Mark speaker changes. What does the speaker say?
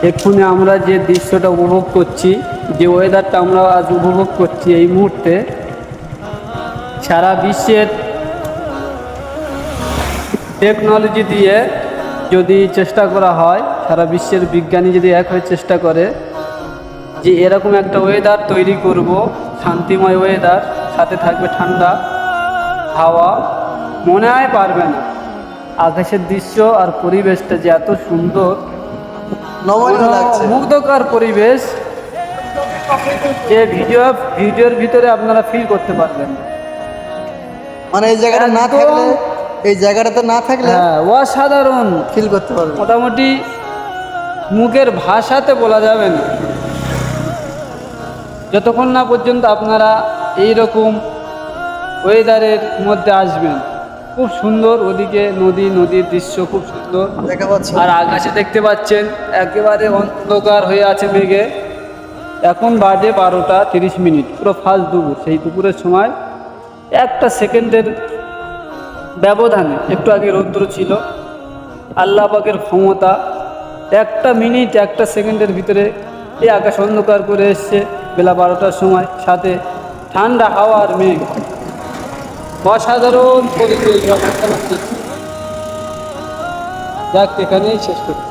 Speaker 1: এক্ষুনি আমরা যে দৃশ্যটা উপভোগ করছি, যে ওয়েদারটা আমরা আজ উপভোগ করছি এই মুহূর্তে, সারা বিশ্বের টেকনোলজি দিয়ে যদি চেষ্টা করা হয়, সারা বিশ্বের বিজ্ঞানী যদি এক হয়ে চেষ্টা করে যে এরকম একটা ওয়েদার তৈরি করব, শান্তিময় ওয়েদার, সাথে থাকবে ঠান্ডা হাওয়া, মনে হয় পারবে না। আকাশের দৃশ্য আর পরিবেশটা যে এত সুন্দর,
Speaker 2: নমনীয় লাগছে।
Speaker 1: মুগ্ধকর পরিবেশ, যে ভিডিওর ভিতরে আপনারা ফিল করতে পারবেন।
Speaker 2: মানে এই জায়গাটা না
Speaker 1: একদম।
Speaker 2: থাকলে, এই জায়গাটাতে না থাকলে
Speaker 1: হ্যাঁ, অসাধারণ,
Speaker 2: ফিল করতে পারবে।
Speaker 1: মোটামুটি মুখের ভাষাতে বলা যাবে না। যতক্ষণ না পর্যন্ত আপনারা এই রকম ওয়েদারের মধ্যে আসবেন, খুব সুন্দর। ওদিকে নদীর দৃশ্য খুব সুন্দর
Speaker 2: দেখা পাচ্ছি।
Speaker 1: আর আকাশে দেখতে পাচ্ছেন একেবারে অন্ধকার হয়ে আছে মেঘে। এখন বাজে 12:30, পুরো ফার্স্ট দুপুর। সেই দুপুরের সময় একটা সেকেন্ডের ব্যবধানে, একটু আগে রৌদ্র ছিল, আল্লাহ পাকের ক্ষমতা, একটা মিনিট একটা সেকেন্ডের ভিতরে এই আকাশ অন্ধকার করে এসছে বেলা 12টার সময়, সাথে ঠান্ডা হাওয়া আর মেঘ, অসাধারণ পরিবেশ। যাক, এখানেই শেষ করি।